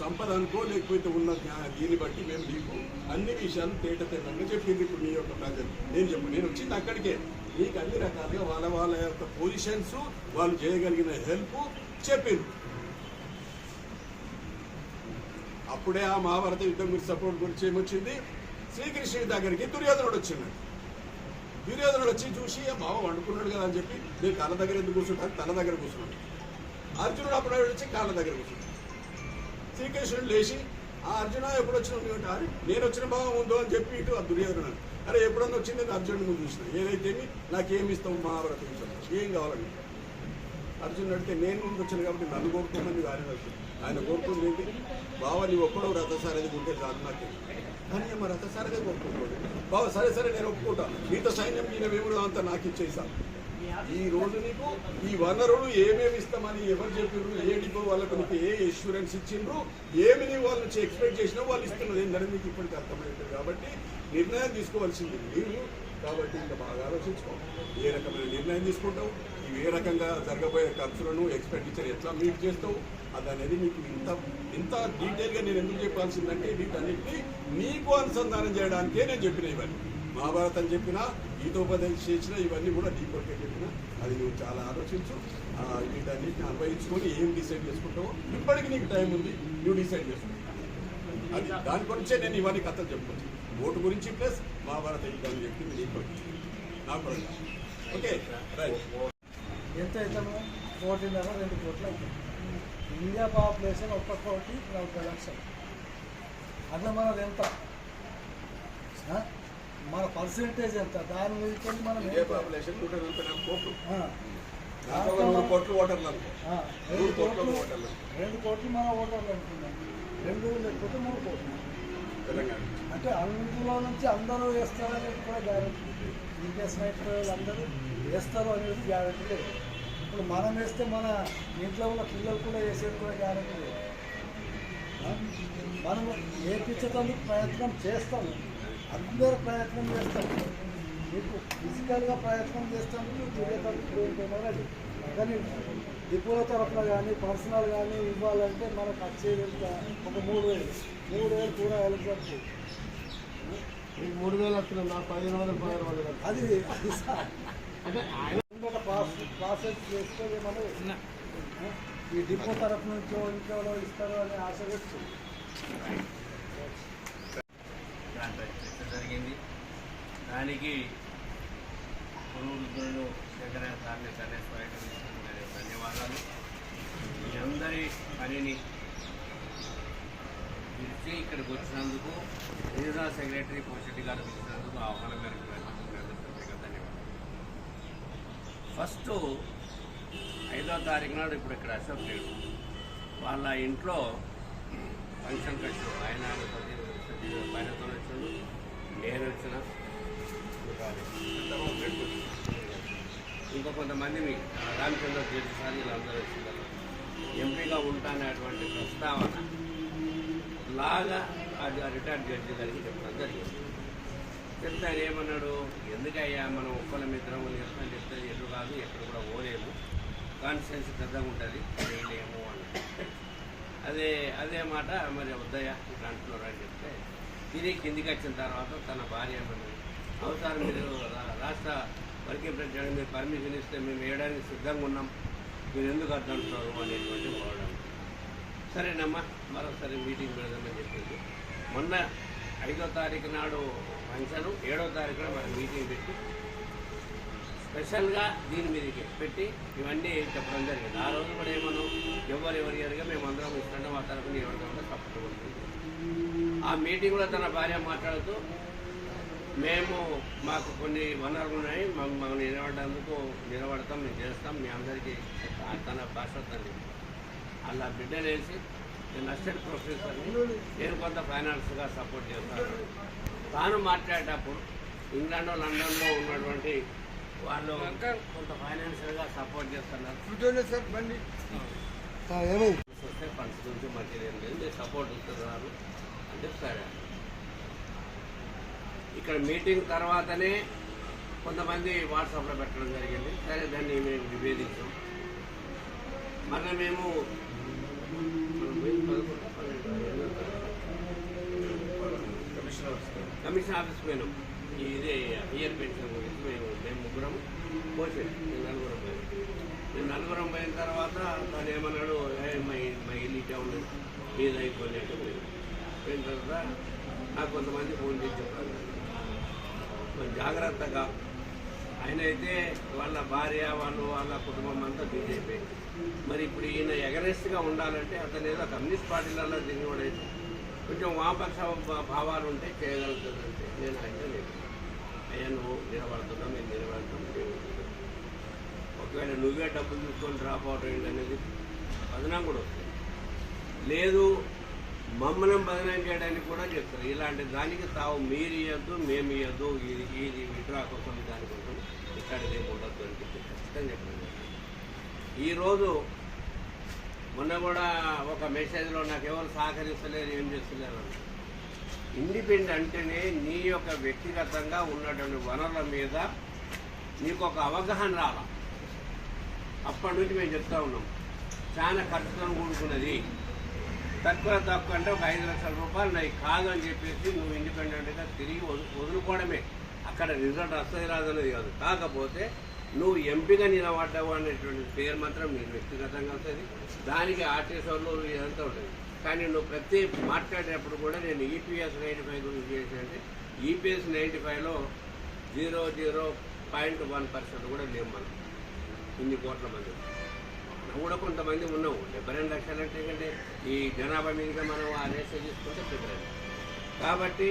[SPEAKER 2] సంపద అనుకో, లేకపోతే ఉన్న దీన్ని బట్టి మేము నీకు అన్ని విషయాలు తేటతెల్లంగా చెప్పింది. ఇప్పుడు నీ యొక్క ప్రజలు నేను వచ్చింది అక్కడికే, నీకు అన్ని రకాలుగా వాళ్ళ యొక్క పొజిషన్స్, వాళ్ళు చేయగలిగిన హెల్ప్ చెప్పింది. అప్పుడే ఆ మహాభారత యుద్ధం గురించి సపోర్ట్ గురించి ఏమొచ్చింది, శ్రీకృష్ణుడి దగ్గరికి దుర్యోధనుడు వచ్చిన్నాడు. దుర్యోధనుడు వచ్చి చూసి మావ వండుకున్నాడు కదా అని చెప్పి, నేను కాళ్ళ దగ్గర ఎందుకు కూర్చుంటాను, తన దగ్గర కూర్చున్నాడు. అర్జునుడు అప్పుడు వచ్చి కాళ్ళ దగ్గర కూర్చున్నాడు. శ్రీకృష్ణుడు లేచి, ఆ అర్జున ఎప్పుడు వచ్చిన, నేను వచ్చిన భావం ఉందో అని చెప్పి ఇటు ఆ దుర్యోధనుడు, అరే ఎప్పుడన్నా వచ్చింది నేను అర్జునుడి ముందు చూసిన, ఏదైతే నాకేమి ఇస్తావు మహాభారత ఏం కావాలండి. అర్జునుడు అడిగితే నేను ముందు వచ్చాను కాబట్టి నన్ను కోరుకోమని ఆయన కోరుకుంది ఏంటి, బావ నీ ఒక్కడో రథసారథి ఉంటే చాలు నాకు, కానీ మా రథసారథి కోరుకోకూడదు. బావ సరే నేను ఒప్పుకుంటాను, మిగతా సైన్యం నేను వేముడు అంతా నాకు ఇచ్చేసాను. ఈ రోజు నీకు ఈ వనరులు ఏమేమి ఇస్తామని ఎవరు చెప్పిర్రు, ఏ డిపో వాళ్ళకు నీకు ఏ ఇన్సూరెన్స్ ఇచ్చిండ్రు, ఏమి నీ వాళ్ళ నుంచి ఎక్స్పెక్ట్ చేసినా వాళ్ళు ఇస్తున్నది ఏంటని మీకు ఇప్పటికి అర్థమవుతుంది. కాబట్టి నిర్ణయం తీసుకోవాల్సింది నీవు. కాబట్టి ఇంకా బాగా ఆలోచించుకో, ఏ రకమైన నిర్ణయం తీసుకుంటావు, ఇవి ఏ రకంగా జరగబోయే ఖర్చులను ఎక్స్పెండిచర్ ఎట్లా మీట్ చేస్తావు అదనేది మీకు ఇంత డీటెయిల్గా నేను ఎందుకు చెప్పాల్సిందంటే, వీటన్నిటిని నీకు అనుసంధానం చేయడానికే నేను చెప్పిన. ఇవన్నీ మహాభారతం చెప్పినా, గీతోపదేశం చేసిన, ఇవన్నీ కూడా నీ కొరకే చెప్పిన. అది నువ్వు చాలా ఆలోచించు, వీటన్నిటిని అన్వయించుకొని ఏం డిసైడ్ చేసుకుంటావో ఇప్పటికి నీకు టైం ఉంది, నువ్వు డిసైడ్ చేసుకుంటావు. అది దాని గురించే నేను ఇవన్నీ కథలు చెప్పుకోవచ్చు. ఓటు గురించి ప్లస్ మహాభారత యుద్ధాన్ని చెప్పింది నీకు నాకు. Okay right.
[SPEAKER 3] ఎంత అవుతాము, 1.5-2 కోట్లు అవుతుంది. ఇండియా పాపులేషన్ 1 కోటి 40 లక్షలు. అట్లా మనది ఎంత, మన పర్సెంటేజ్ ఎంత, దాని మీద మనం
[SPEAKER 2] ఇండియా పాపులేషన్ 144 కోట్లు, 2 కోట్లు ఓటర్లు, 2 కోట్లు
[SPEAKER 3] మన ఓటర్లు అనుకున్నాం. 2 లేకపోతే 3 కోట్లు
[SPEAKER 2] తెలంగాణ.
[SPEAKER 3] అంటే అందులో నుంచి అందరూ వేస్తారనేది కూడా గ్యారెంటీ. ఇంకేస్ రైతులు అందరూ వేస్తారు అనేది గ్యారెంటీ లేదు. ఇప్పుడు మనం వేస్తే మన ఇంట్లో ఉన్న పిల్లలు కూడా వేసేది కూడా గ్యారెంటీ లేదు. మనం వేయించడానికి ప్రయత్నం చేస్తాము, అందరూ ప్రయత్నం చేస్తాము. మీకు ఫిజికల్గా ప్రయత్నం చేస్తాము, తిరిగేటప్పుడు ఏంటనేది. కానీ డిపోల తరఫున కానీ పర్సనల్ కానీ ఇవ్వాలంటే మనకు వచ్చేది ఒక 3,000 కూడా వెళ్ళచ్చు.
[SPEAKER 4] 3,000 వస్తున్నాం, నాకు 15,000
[SPEAKER 3] అది అంటే ప్రాసెస్ చేసుకొని మనం ఈ డిపో తరఫు నుంచో ఇంట్లో ఇస్తారు అనే ఆశ వచ్చింది.
[SPEAKER 5] జరిగింది. దానికి పునరుద్ధరణను శంకరయ్య సార్ని ధన్యవాదాలు. మీ అందరి పనిని పిలిచి ఇక్కడికి వచ్చినందుకు, రీజనల్ సెక్రటరీ పోషెట్టి గారు పిలిచినందుకు, ఆహ్వానం మేరకు ధన్యవాదాలు. ఫస్ట్ 5వ తారీఖు నాడు ఇప్పుడు ఇక్కడ అశోక్ లేడు, వాళ్ళ ఇంట్లో ఫంక్షన్ ఖర్చు ఆయన పైనతో వచ్చాడు, నేను వచ్చిన, ఇంకా కొంతమంది రామచంద్ర జడ్జి సార్ వీళ్ళందరూ వచ్చింటారు. ఎంపీగా ఉంటానటువంటి ప్రస్తావన లాగా అది రిటైర్డ్ జడ్జి గారికి చెప్పడం జరిగింది. చెప్తే ఆయన ఏమన్నాడు, ఎందుకయ్యా మనం ఒక్కళ్ళ మిత్రం చెప్తాను చెప్తే ఎటు కాదు, ఎక్కడ కూడా పోలేము, కాన్స్టిట్యున్సీ పెద్దగా ఉంటుంది, చేయలేము అన్నాడు. అదే మాట మరి వద్దయ్యా ఇట్లా అంటున్నారు అని చెప్తే, తిరిగి కిందికి వచ్చిన తర్వాత తన భార్య ఏమన్నది, అవసరం మీరు రాష్ట్ర వర్కింగ్ ప్రెసిడెంట్ మీరు పర్మిషన్ ఇస్తే మేము వేయడానికి సిద్ధంగా ఉన్నాం, మీరు ఎందుకు అర్థంటున్నారు అనేటువంటి వాడడం. సరేనమ్మా మరోసారి మీటింగ్ పెడదామని చెప్పేసి మొన్న 5వ తారీఖు నాడు ఫంక్షన్, 7వ తారీఖున మనం మీటింగ్ పెట్టి స్పెషల్గా దీని మీదకి పెట్టి ఇవన్నీ చెప్పడం జరిగింది. ఆ రోజు కూడా ఏమన్నా ఎవరెవరి అడిగా మేము అందరం ఇష్టంగా మా తరఫున ఎవరికైనా సపోర్ట్ ఉంటుంది. ఆ మీటింగ్లో తన భార్య మాట్లాడుతూ మేము మాకు కొన్ని వనరులు ఉన్నాయి, మనం నిలబడతాం, మేము చేస్తాం, మీ అందరికీ తన భాష తండ్రి అలా బిడ్డలేసి నేను అసిస్టెంట్ ప్రొఫెసర్ని, నేను కొంత ఫైనాన్స్గా సపోర్ట్ చేస్తాను. తాను మాట్లాడేటప్పుడు ఇంగ్లాండ్ లండన్లో ఉన్నటువంటి వాళ్ళు కొంత ఫైనాన్షియల్గా సపోర్ట్ చేస్తున్నారు. వస్తే ఫండ్స్ గురించి మంచిగా ఏం లేదు, మీరు సపోర్ట్ ఇస్తున్నారు అంటే సరే. ఇక్కడ మీటింగ్ తర్వాతనే కొంతమంది వాట్సాప్లో పెట్టడం జరిగింది. సరే దాన్ని మేము విభేదించాం. మళ్ళీ మేము కమిషన్ ఆఫీస్ పోయినాం. ఇదే ఇయర్ పెన్షన్ గురించి మేము ముగ్గురం పోసాం. నేను నలుగురం పోయిన తర్వాత తను ఏమన్నాడు, మా ఇల్లు ఇటే ఉన్నది మీద అయిపోయినట్టు పోయిన తర్వాత నాకు కొంతమంది ఫోన్ చేసి చెప్పారు కొంచెం జాగ్రత్తగా. ఆయన అయితే వాళ్ళ భార్య వాళ్ళ కుటుంబం అంతా బీజేపీ. మరి ఇప్పుడు ఈయన ఎగరెస్ట్గా ఉండాలంటే అతను ఏదో కమ్యూనిస్ట్ పార్టీలలో దిగినోడైతే కొంచెం వామపక్ష భావాలు ఉంటే చేయగలుగుతుందంటే నేను అయితే లేదు, అయ్యా నువ్వు నిలబడుతున్నావు, నేను నిలబడతాను. ఒకవేళ నువ్వే డబ్బులు తీసుకొని డ్రాప్ అవుట్ అయ్యింది అనేది బదనాం కూడా వస్తుంది. లేదు మమ్మల్ని బదనాం చేయడానికి కూడా చెప్తారు. ఇలాంటి దానికి తావు మీరు ఇవ్వద్దు, మేము ఇవ్వద్దు, ఇది విడ్రా కోసం దానికోసం ఇక్కడిది ఉండొద్దు అని చెప్పి ఖచ్చితంగా చెప్పండి. ఈరోజు మొన్న కూడా ఒక మెసేజ్లో నాకు ఎవరు సహకరిస్తలేరు, ఏం చేస్తలేరు. ఇండిపెండెంట్ అంటేనే నీ యొక్క వ్యక్తిగతంగా ఉన్నటువంటి వనరుల మీద నీకు ఒక అవగాహన రావాలి. అప్పటి నుంచి మేము చెప్తా ఉన్నాం, చాలా ఖర్చుతో కూడుకున్నది, తక్కువ అంటే ఒక 5 లక్షల రూపాయలు నాకు కాదు అని చెప్పేసి నువ్వు ఇండిపెండెంట్గా తిరిగి వదులుకోవడమే. అక్కడ రిజల్ట్ వస్తుంది రాదనేది కాదు. కాకపోతే నువ్వు ఎంపీగా నిలబడ్డావు అనేటువంటి పేరు మాత్రం నీకు వ్యక్తిగతంగా వస్తుంది. దానికి ఆర్టీసీ వాళ్ళు ఇదంతా ఉంటుంది. కానీ నువ్వు ప్రతి మాట్లాడేటప్పుడు కూడా నేను ఈపీఎస్ 95 గురించి చేసి అంటే ఈపీఎస్ 95లో 0.1% కూడా లేవు మనం. ఇన్ని కోట్ల మంది నువ్వు కూడా కొంతమంది ఉన్నావు. 72 లక్షలు అంటే ఈ జనాభా మీదుగా మనం ఆ రేష తీసుకుంటే చెప్పలేదు. కాబట్టి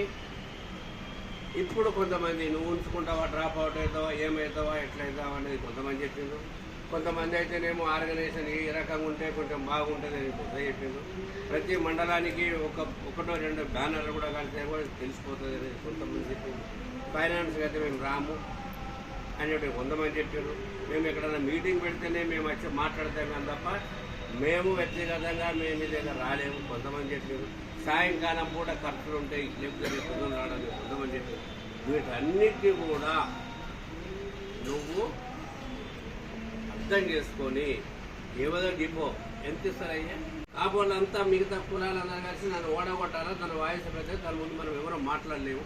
[SPEAKER 5] ఇప్పుడు కొంతమంది నువ్వు ఉంచుకుంటావా, డ్రాప్ అవుట్ అవుతావా, ఏమవుతావా, ఎట్లయితావా అనేది కొంతమంది చెప్పిండ్రు. కొంతమంది అయితేనేమో ఆర్గనైజేషన్ ఈ రకంగా ఉంటే కొంచెం బాగుంటుంది అని కొంత చెప్పిండ్రు. ప్రతి మండలానికి ఒకటో 2 బ్యానర్లు కూడా కలిస్తే కూడా తెలిసిపోతుంది అనేది కొంతమంది చెప్పింది. ఫైనాన్స్కి అయితే మేము రాము అని చెప్పి కొంతమంది చెప్పారు. మేము ఎక్కడైనా మీటింగ్ పెడితేనే మేము వచ్చి మాట్లాడతాం కానీ తప్ప మేము వ్యక్తిగతంగా మేము మీ దగ్గర రాలేము కొంతమంది చెప్పారు. సాయంకాలం పూట ఖర్చులు ఉంటాయి, లేకపోతే పొద్దున రావడానికి కొంతమంది చెప్పారు. వీటన్నిటి కూడా నువ్వు అర్థం చేసుకొని ఏదో డిపో ఎంత ఇస్తారయ్యా కాబోళ్ళంతా మిగతా కులాలందరూ కలిసి నన్ను ఓడగొట్టాలా, తన వాయిస్ పెడితే దాని ముందు మనం ఎవరో మాట్లాడలేము.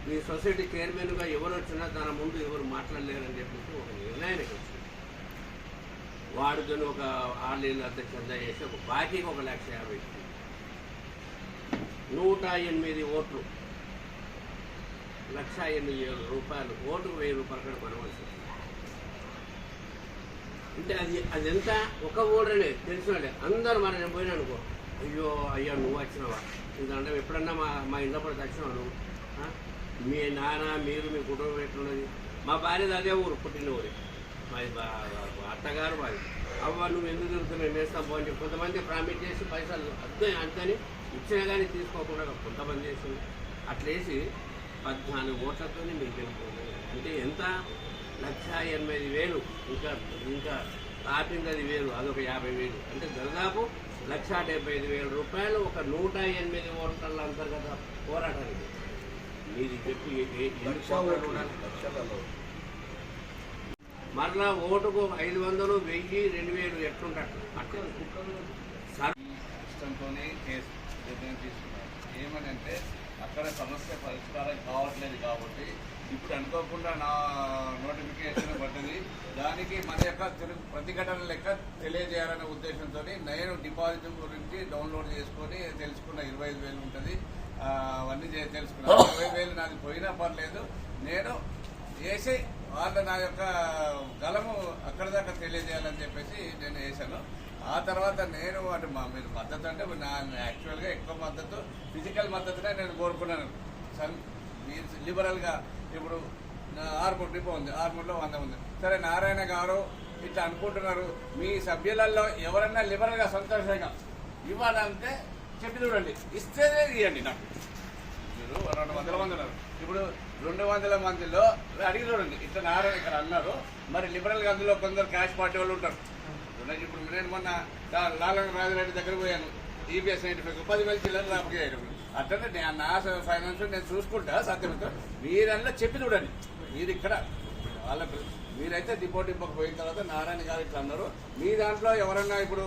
[SPEAKER 5] మీ సొసైటీ చైర్మన్గా ఎవరు వచ్చినా తన ముందు ఎవరు మాట్లాడలేరని చెప్పేసి ఒక నిర్ణయానికి వచ్చింది. వాడుకొని ఒక 6 ఏళ్ళ అధ్యక్షత చేసి ఒక బాకీకి 1,50,000 108 ఓట్లు 1,08,000 రూపాయలు ఓటుకు 1,000 రూపాయలు కూడా కొనవలసి వచ్చింది. అంటే అది ఎంత ఒక ఓడనే తెలిసినట్లే అందరూ మనం పోయినా అనుకో, అయ్యా నువ్వు వచ్చినావా ఎందుకంటే ఎప్పుడన్నా మా ఇంట్లో పడి వచ్చినావా నువ్వు, మీ నాన్న మీరు మీ కుటుంబం ఎట్లున్నది. మా భార్యది అదే ఊరు, పుట్టిన ఊరే, మా అత్తగారు మాది. అవ్వ నువ్వు ఎందుకు తిరుగుతున్నావు మేము వేస్తాం పోని చెప్పి కొంతమంది ప్రామిట్ చేసి పైసలు అంతని ఇచ్చినా కానీ తీసుకోకుండా కొంతమంది చేసింది. అట్లేసి 14 ఓట్లతో మీకు గెలుపుకుంటుంది. అంటే ఎంత 1,80,000 ఇంకా తాపింది అది 1,000, అదొక 50,000 అంటే దాదాపు 1,75,000 రూపాయలు ఒక 108 ఓట్ల అంతర్గత పోరాటానికి మీది చెప్పి మరలా ఓటుకు 500, 1000, 2,000 ఎట్లుంటాడు అట్లా
[SPEAKER 6] ఇష్టంతోనే కేసు నిర్ణయం తీసుకున్నారు. ఏమనంటే
[SPEAKER 5] అక్కడ సమస్య పరిష్కారం కావట్లేదు కాబట్టి ఇప్పుడు అనుకోకుండా నా నోటిఫికేషన్ పడ్డది. దానికి మన యొక్క ప్రతిఘటన లెక్క తెలియజేయాలనే ఉద్దేశంతో నేను డిపాజిట్ గురించి డౌన్లోడ్ చేసుకొని తెలుసుకున్న 25,000 ఉంటుంది. అవన్నీ తెలుసుకున్నాను. 20,000 నాది పోయినా పర్లేదు, నేను వేసి వాళ్ళ నా యొక్క గలము అక్కడ దాకా తెలియజేయాలని చెప్పేసి నేను వేసాను. ఆ తర్వాత నేను అంటే మీరు మద్దతు అంటే నా యాక్చువల్గా ఎక్కువ మద్దతు ఫిజికల్ మద్దతునే నేను కోరుకున్నాను. మీరు లిబరల్గా ఇప్పుడు ఆర్మూర్ డిపో ఉంది, ఆర్మూర్లో 100 ఉంది. సరే నారాయణ గారు ఇట్లా అనుకుంటున్నారు, మీ సభ్యులలో ఎవరన్నా లిబరల్గా సంతోషంగా ఇవ్వాలంటే చెప్పి చూడండి, ఇస్తేనే ఇవ్వండి. నాకు మీరు 200 మంది ఉన్నారు, ఇప్పుడు 200 మందిలో అడిగి చూడండి. ఇట్లా నారాయణ ఇక్కడ అన్నారు, మరి లిబరల్గా అందులో కొందరు క్యాష్ పార్టీ వాళ్ళు ఉంటారు. ఇప్పుడు నేను మొన్న లాలం రాజరెడ్డి దగ్గర పోయాను, ఈబీఎస్ 95 10,000 చిల్లర రాకపోయాడు. అట్లనే నా ఫైనాన్స్ నేను చూసుకుంటా సాధ్యమైతే. మీరన్నా చెప్పి చూడండి. మీరు ఇక్కడ వాళ్ళకు మీరైతే డిపోకి పోయిన తర్వాత నారాయణ గారు ఇట్లా అన్నారు, మీ దాంట్లో ఎవరన్నా ఇప్పుడు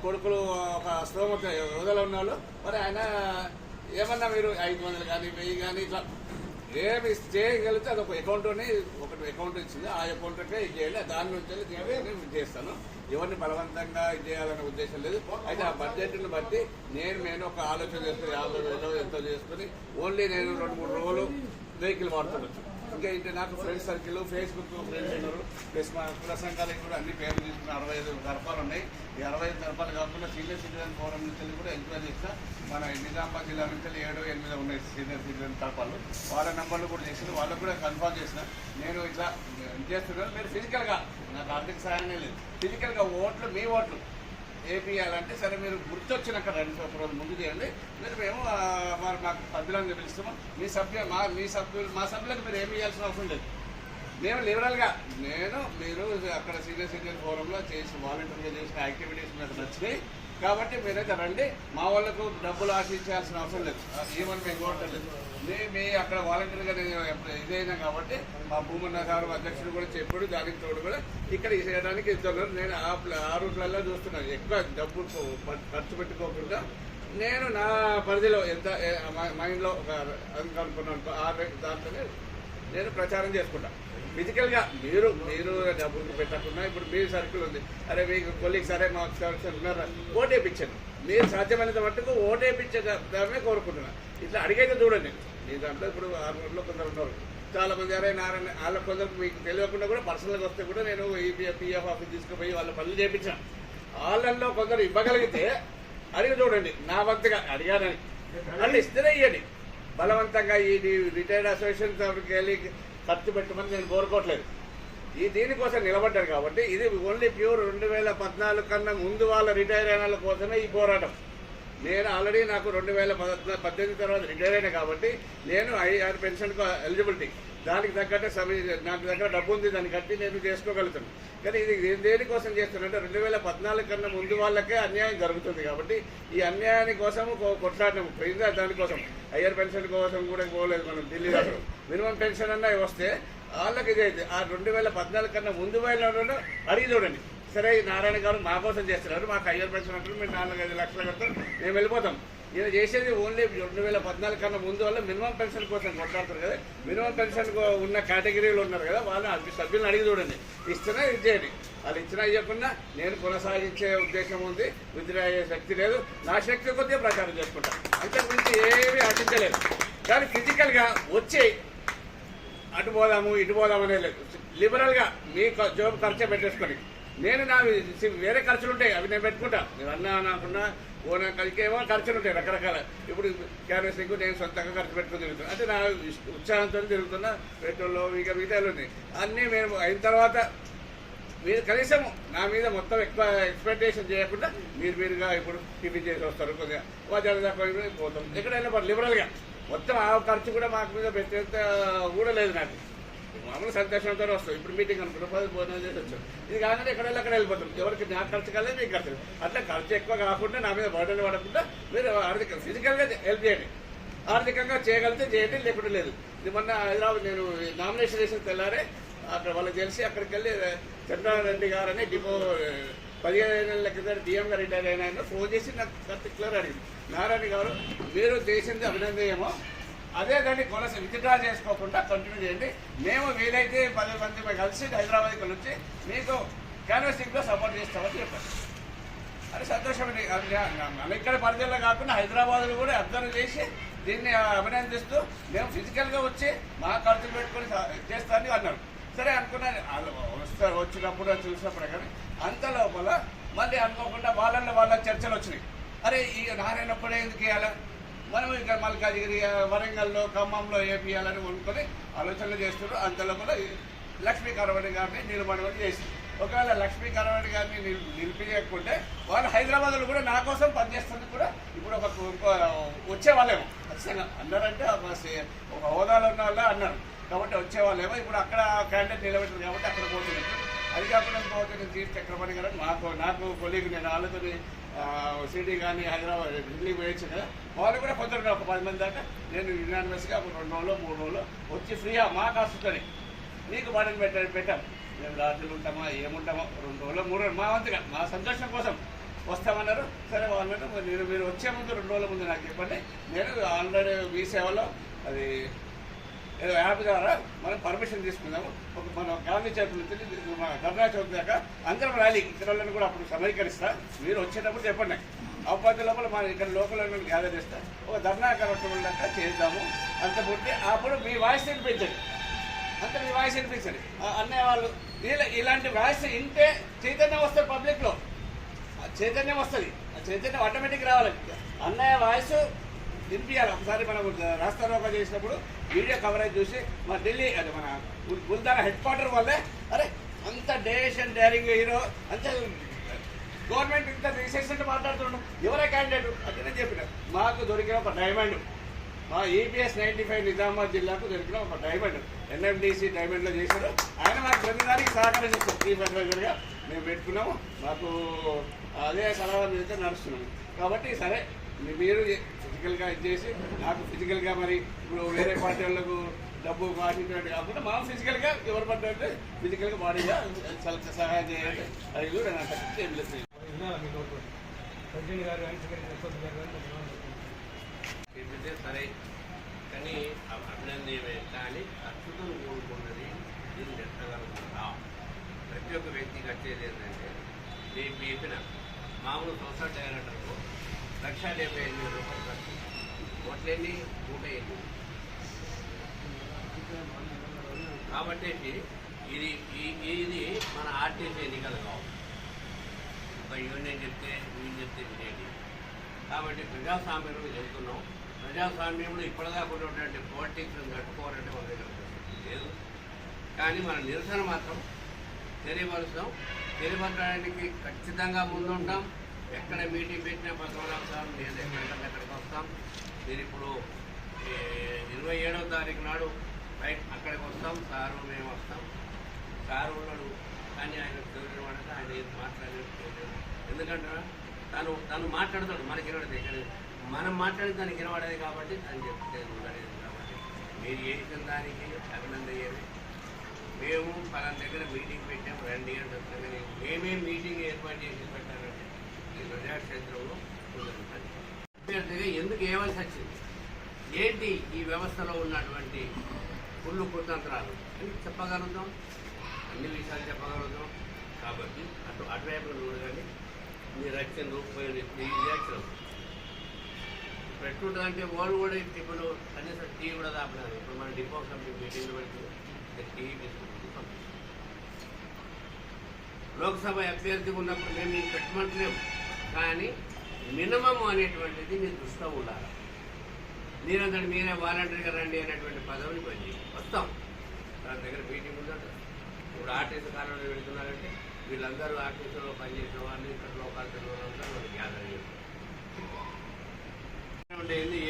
[SPEAKER 5] కొడుకులు ఒక స్తోమత హోదాలో ఉన్న వాళ్ళు మరి ఆయన ఏమన్నా మీరు 500 కానీ 1000 కానీ ఇట్లా ఏమి చేయగలిగితే అది ఒక అకౌంట్ని ఒకటి అకౌంట్ ఇచ్చింది, ఆ అకౌంట్కే ఇది చేయాలి. దాని నుంచి నేను చేస్తాను. ఎవరిని బలవంతంగా ఇది చేయాలనే ఉద్దేశం లేదు. అయితే ఆ బడ్జెట్ని బట్టి నేను ఒక ఆలోచన చేసుకుని 50,000 ఎంతో చేసుకుని ఓన్లీ నేను 2-3 రోజులు వెహికల్ వాడుతుండొచ్చు. ఇంకా ఇంటి నాకు ఫ్రెండ్స్ సర్కిల్, ఫేస్బుక్ ఫ్రెండ్స్ ఉన్నారు, ప్లస్ మా కుల సంఘాలకు కూడా అన్ని పేర్లు తీసుకున్న 65 తరఫాలు ఉన్నాయి. ఈ 65 తరఫాలు కాకుండా సీనియర్ సిటిజన్ ఫోరం నుంచి కూడా ఎంక్వైరీ చేస్తా. మన నిజామాబాద్ జిల్లా నుంచి 7-8 ఉన్నాయి సీనియర్ సిటిజన్ తరఫాలు. వాళ్ళ నెంబర్లు కూడా చేసిన, వాళ్ళకు కూడా కన్ఫర్మ్ చేసిన. నేను ఇట్లా చేస్తున్నాను. మీరు ఫిజికల్గా నాకు ఆర్థిక సాయమే లేదు, ఫిజికల్గా ఓట్లు మీ ఓట్లు వేపియాలంటే సరే మీరు గుర్తొచ్చినాక 2 సంవత్సరాలు ముందు చేయండి. మేము మాకు సభ్యులను పిలుస్తాము. మా సభ్యులకు మీరు ఏమి ఇవ్వాల్సిన అవసరం లేదు. మేము లిబరల్గా మీరు అక్కడ సీనియర్ సిటిజన్ ఫోరంలో చేసి వాలంటీర్గా చేసిన యాక్టివిటీస్ మీకు నచ్చినాయి కాబట్టి మీరైతే రండి. మా వాళ్ళకు డబ్బులు ఆశించాల్సిన అవసరం లేదు, ఏమని మేము కోరటలేదు. మీ అక్కడ వాలంటీర్గా ఇదైనా కాబట్టి మా భూమన్న గారు అధ్యక్షుడు కూడా చెప్పాడు. దానికి తోడు కూడా ఇక్కడ చేయడానికి ఇస్తున్నారు. నేను ఆ రూట్లలో చూస్తున్నాను. ఎక్కువ డబ్బు ఖర్చు పెట్టుకోకుండా నేను నా పరిధిలో ఎంత మైండ్లో ఒక అనుకున్నాను ఆ దాంట్లోనే నేను ప్రచారం చేసుకుంటాను. ఫిజికల్గా మీరు డబ్బులు పెట్టకుండా ఇప్పుడు మీ సర్కిల్ ఉంది, అరే మీకు కొలీగ్స్ సరే మాకు సర్కిల్ ఉన్నారు, ఓటేపించాను. మీరు సాధ్యమైనంత మట్టుకు ఓటేపించడమే కోరుకుంటున్నాను. ఇట్లా అడిగైతే చూడండి. మీ దాంట్లో ఇప్పుడు 6 కొందరు ఉన్నారు, చాలా మంది అరే నారాయణ వాళ్ళ కొందరు మీకు తెలియకుండా కూడా పర్సనల్గా వస్తే కూడా నేను పిఎఫ్ ఆఫీస్ తీసుకుపోయి వాళ్ళ పనులు చేయించాను. వాళ్ళల్లో కొందరు ఇవ్వగలిగితే అడిగి చూడండి. నా భక్తిగా అడిగానని వాళ్ళు ఇస్తేనే ఇవ్వండి. బలవంతంగా ఈ రిటైర్డ్ అసోసియేషన్ దగ్గరికి వెళ్ళి ఖర్చు పెట్టమని నేను కోరుకోవట్లేదు. దీనికోసం నిలబడ్డారు కాబట్టి ఇది ఓన్లీ ప్యూర్ 2014 కన్నా ముందు వాళ్ళ రిటైర్ అయిన వాళ్ళ కోసమే ఈ పోరాటం. నేను ఆల్రెడీ నాకు 2018 తర్వాత రిటైర్ అయినా కాబట్టి నేను 5 పెన్షన్కు ఎలిజిబిలిటీ, దానికి తగ్గట్టే నాకు దగ్గర డబ్బు ఉంది, దాన్ని కట్టి నేను చేసుకోగలుగుతాను. కానీ ఇది దేనికోసం చేస్తానంటే 2014 కన్నా ముందు వాళ్ళకే అన్యాయం జరుగుతుంది కాబట్టి ఈ అన్యాయాని కోసం కొట్లాడడం పోయింది. దానికోసం హయ్యర్ పెన్షన్ కోసం కూడా పోలేదు మనం ఢిల్లీ దగ్గర. మినిమం పెన్షన్ అన్నా వస్తే వాళ్ళకి ఇదైతే ఆ 2014 కన్నా ముందు వాళ్ళ అడిగి చూడండి. సరే నారాయణ గారు మా కోసం చేస్తున్నారు, మాకు హయ్యర్ పెన్షన్ అంటారు, మీరు 4-5 లక్షలు కడతారు, మేము వెళ్ళిపోతాం. ఈయన చేసేది ఓన్లీ 2014 కన్నా ముందు వల్ల మినిమం పెన్షన్ కోసం కొట్లాడతారు కదా. మినిమం పెన్షన్ ఉన్న కేటగిరీలు ఉన్నారు కదా, వాళ్ళు సభ్యులను అడిగి చూడండి. ఇచ్చినా ఇది చేయండి. వాళ్ళు ఇచ్చినా ఇవ్వకుండా నేను కొనసాగించే ఉద్దేశం ఉంది. విత్డ్రా అయ్యే శక్తి లేదు. నా శక్తి కొద్దిగా ప్రచారం చేసుకుంటాను, అంతకు మించి ఏమీ ఆశించలేదు. కానీ ఫిజికల్గా వచ్చి అటు పోదాము ఇటు పోదాము అనే లేదు. లిబరల్గా మీ జాబ్ ఖర్చే పెట్టేసుకొని నేను నా వేరే ఖర్చులు ఉంటాయి, అవి నేను పెట్టుకుంటా. మీరు అన్నా నాకున్నా ఓనా కలికేమో ఖర్చులు ఉంటాయి రకరకాల. ఇప్పుడు క్యాన్వసింగ్ నేను సొంతంగా ఖర్చు పెట్టుకుని తిరుగుతున్నాను, అంటే నా ఉత్సాహంతో తిరుగుతున్నా. పెట్రోల్లో మిగతాలు ఉన్నాయి అన్నీ మేము అయిన తర్వాత మీరు కనీసం నా మీద మొత్తం ఎక్కువ ఎక్స్పెక్టేషన్ చేయకుండా మీరుగా ఇప్పుడు టిఫిన్ చేసి వస్తారు, కొద్దిగా వాజాలు దాకా పోతాం. ఎక్కడైనా లిబరల్గా మొత్తం ఆ ఖర్చు కూడా మాకు మీద పెట్టేంత కూడా లేదు. నాకు మామూలు సంతోషంతో వస్తాం. ఇప్పుడు మీటింగ్ అనుకుంటాం, 10 భోజనం చేసి వచ్చాం. ఇది కాకుండా ఎక్కడైనా అక్కడ వెళ్ళిపోతాం. ఎవరికి నా ఖర్చు కాలేదు, మీకు ఖర్చు. అట్లా ఖర్చు ఎక్కువ కాకుండా నా మీద బర్డెన్ పడకుండా మీరు ఫిజికల్గా హెల్ప్ చేయండి. ఆర్థికంగా చేయగలిగితే చేయండి, లేకుండా లేదు. ఇది మొన్న హైదరాబాద్ నేను నామినేషన్ చేసిన తెల్లారే అక్కడ వాళ్ళకి తెలిసి అక్కడికి వెళ్ళి చంద్రారెడ్డి గారని డిపో 15 ఏళ్ళ కింద డిఎం గారు రిటైర్ అయినా ఫోన్ చేసి నాకు పర్టికులర్ అడిగింది, నారాయణ గారు మీరు చేసింది అభినందనేమో, అదే దాన్ని విత్డ్రా చేసుకోకుండా కంటిన్యూ చేయండి. మేము వీలైతే 10 మంది కలిసి హైదరాబాద్కి వచ్చి మీకు క్యాన్వసింగ్లో సపోర్ట్ చేస్తామని చెప్పారు. అది సంతోషమండి. మన ఇక్కడ పరిధిలో కాకుండా హైదరాబాద్లో కూడా అబ్జర్వ్ చేసి దీన్ని అభినందిస్తూ మేము ఫిజికల్గా వచ్చి మా ఖర్చులు పెట్టుకొని చేస్తామని అన్నారు. సరే అనుకున్నాను వచ్చినప్పుడు చూసినప్పుడు కానీ అంత లోపల మళ్ళీ అనుకోకుండా వాళ్ళ చర్చలు వచ్చినాయి. అరే ఈ నారాయణప్పుడే ఎందుకు ఇవ్వాలి, మనం ఇక్కడ మల్కాజిగిరి వరంగల్లో ఖమ్మంలో వేపియాలని అనుకుని ఆలోచనలు చేస్తున్నారు. అంత లోపల లక్ష్మీ కరవడి గారిని నిలబడమని చేసి ఒకవేళ లక్ష్మీ కరవడి గారిని నిలిపించకుంటే వాళ్ళు హైదరాబాద్లో కూడా నా కోసం పనిచేస్తుంది కూడా ఇప్పుడు వచ్చేవాళ్ళేమో ఖచ్చితంగా అన్నారంటే ఒక హోదాలో ఉన్న వాళ్ళే అన్నారు కాబట్టి వచ్చేవాళ్ళేమో. ఇప్పుడు అక్కడ క్యాండిడేట్ నిలబెట్టారు కాబట్టి అక్కడ పోతున్నారు. అది కాకుండా పోతే చీఫ్ చక్రపాణి గారు నాకు కొలీగ్ నేను వాళ్ళతో సిటీ కానీ హైదరాబాద్ ఢిల్లీ పోయొచ్చు కదా, వాళ్ళు కూడా కొందరు ఒక 10 మంది దాకా నేను యునానిమస్గా ఒక 2 రోజులు 3 రోజులు వచ్చి ఫ్రీగా మా కాస్తుని మీకు బాడీని పెట్టాం. మేము రాత్రులు ఉంటామా ఏముంటామో 2 రోజులు 3 రోజులు మా వంతుగా మా సంతోషం కోసం వస్తామన్నారు. సరే వాళ్ళంటే మీరు వచ్చే ముందు 2 రోజుల ముందు నాకు చెప్పండి, నేను ఆల్రెడీ మీ సేవలో అది ఏదో యాప్ ద్వారా మనం పర్మిషన్ తీసుకుందాము. మనం గాంధీ చౌక్ నుంచి ధర్నా చౌక్ దాకా అందరం ర్యాలీ ఇతరులను కూడా అప్పుడు సమీకరిస్తా, మీరు వచ్చేటప్పుడు చెప్పండి. ఆ పద్ధతి లోపల మనం ఇక్కడ లోకల్ గ్యాదర్ చేస్తా ఒక ధర్నా కార్యక్రమం దాకా చేద్దాము. అంత పుట్టి అప్పుడు మీ వాయిస్ వినిపించండి, అంత మీ వాయిస్ వినిపించండి. అన్నయ్య వాళ్ళు ఇలాంటి వాయిస్ వింటే చైతన్యం వస్తుంది, పబ్లిక్లో చైతన్యం వస్తుంది. ఆ చైతన్యం ఆటోమేటిక్ రావాలి. అన్నయ్య వాయిస్ వినిపించాలి. ఒకసారి మనం రాస్తారోగా చేసినప్పుడు వీడియో కవరేజ్ చూసి మా ఢిల్లీ అది మన గుల్దారా హెడ్ క్వార్టర్ వల్లే అరే అంత డేషన్ డేరింగ్ హీరో అంత గవర్నమెంట్ ఇంత రీసెంట్ మాట్లాడుతున్నాం ఎవరే క్యాండిడేట్ అట్లనే చెప్పిన మాకు దొరికిన ఒక డైమండ్, మా EPS 95 నిజామాబాద్ జిల్లాకు దొరికిన ఒక డైమండ్ NMDC డైమండ్లో చేశారు. ఆయన మాకు ప్రతిదానికి సహకరిస్తారు. చీఫ్ అడ్వైజర్గా మేము పెట్టుకున్నాము. మాకు అదే సలహా మీద నడుస్తున్నాము. కాబట్టి సరే మీరు ఫిజికల్గా ఇచ్చేసి నాకు ఫిజికల్గా మరి ఇప్పుడు వేరే పార్టీ వాళ్ళకు డబ్బు పాటించినట్టు కాకుండా మా ఫిజికల్గా ఎవరు పడ్డంటే ఫిజికల్గా బాడీగా సహాయం చేయాలి. అది కూడా నాకు ఏం లేదు.
[SPEAKER 6] సరే కానీ అభినందనమే కానీ ఖర్చుతో కూడుకున్నది దీన్ని ఎత్తగలుగుతుందా? ప్రతి ఒక్క వ్యక్తికి వచ్చేది ఏంటంటే నేను చెప్పిన మామూలు సొసైటీ డైరెక్టర్కు 1,75,000 రూపాయలు ఖర్చు, ఓట్లెన్ని 108. కాబట్టి ఇది మన ఆర్టీసీ ఎన్నికలు కావు. ఒక యూనియన్ చెప్తే వినేది. కాబట్టి ప్రజాస్వామ్యంలో చెబుతున్నాం. ప్రజాస్వామ్యంలో ఇప్పటిదాకా ఉన్నటువంటి పాలిటిక్స్ని కట్టుకోవాలంటే మన దగ్గర లేదు. కానీ మన నిరసన మాత్రం తెలియపరచడానికి ఖచ్చితంగా ముందుంటాం. ఎక్కడ మీటింగ్ పెట్టినా పదవులు సార్ నేను ఎక్కడికి వస్తాం. నేను ఇప్పుడు 27వ తారీఖు నాడు అక్కడికి వస్తాం. సారు మేము వస్తాం. సారు ఉన్నాడు కానీ ఆయన చదివినవాడక ఆయన ఏది మాట్లాడలేదు. ఎందుకంటే తను మాట్లాడతాడు, మనకి వినపడదు. మనం మాట్లాడిన దానికి వినపడేది కాబట్టి తను చెప్తే ఉండలేదు. కాబట్టి మీరు చేసిన దానికి అభినందయ్యేది. మేము పలానా దగ్గర మీటింగ్ పెట్టాం రండి అని చెప్తాం. మేమే మీటింగ్ ఏర్పాటు చేసి పెట్టాలంటే ఈ ప్రజాక్షేత్రంలో కుదురుతుంది. అభ్యర్థిగా ఎందుకు ఏవలసి వచ్చింది, ఏంటి ఈ వ్యవస్థలో ఉన్నటువంటి కుళ్ళు కుతంత్రాలు అని చెప్పగలుగుతాం, అన్ని విషయాలు చెప్పగలుగుతాం. కాబట్టి అటువైపు చూడు కానీ మీరు వచ్చిన రూపాయలు ఈ రియాక్షన్ ఇప్పుడు ఎట్లుంటుందంటే వాళ్ళు కూడా ఇప్పుడు కనీసం టీ కూడా దాపినారు. ఇప్పుడు మన డిపో కమిటీ మీటింగ్లు పెట్టి టీ తీసుకుంటుంది. లోక్సభ అభ్యర్థి ఉన్నప్పుడు మేము మీకు పెట్టమంటలేము, కానీ మినిమం అనేటువంటిది మీ దృష్టిలో ఉండాలి. మీరందరూ మీరే వాలంటీర్గా రండి అనేటువంటి పదవిని పని వస్తాం. దాని దగ్గర మీటింగ్ ఉందంట. ఇప్పుడు ఆర్టీసీ కాలంలో పెడుతున్నారంటే వీళ్ళందరూ ఆర్టీసీలో పనిచేసిన వాళ్ళు ఇక్కడ లోకాలు వాళ్ళందరూ వాళ్ళు గ్యాదర్ చేస్తారు.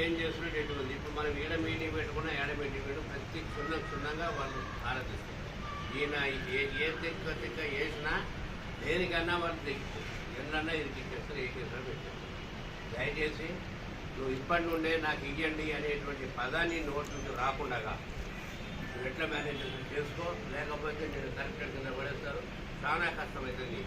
[SPEAKER 6] ఏం చేస్తున్నట్టు ఎటువంటి ఇప్పుడు మనం ఈడ మీటింగ్ పెట్టుకున్నా ఏడ మీటింగ్ పెట్టు ప్రతి క్షుణ్ణంగా వాళ్ళు ఆరాధిస్తారు. ఈయన ఏ తిక్క వేసినా దేనికన్నా వాళ్ళు దిగుతారు. ఎన్నన్నా ఇది దిక్కేస్తారు, ఏ చేసినా పెట్టారు. దయచేసి నువ్వు ఇప్పటి నుండే నాకు ఇవ్వండి అనేటువంటి పదాన్ని నోట్ నుంచి రాకుండా నువ్వు ఎట్లా మేనేజ్మెంట్ చేసుకో, లేకపోతే నేను కరెక్ట్ కింద పడేస్తారు. చాలా కష్టమవుతుంది.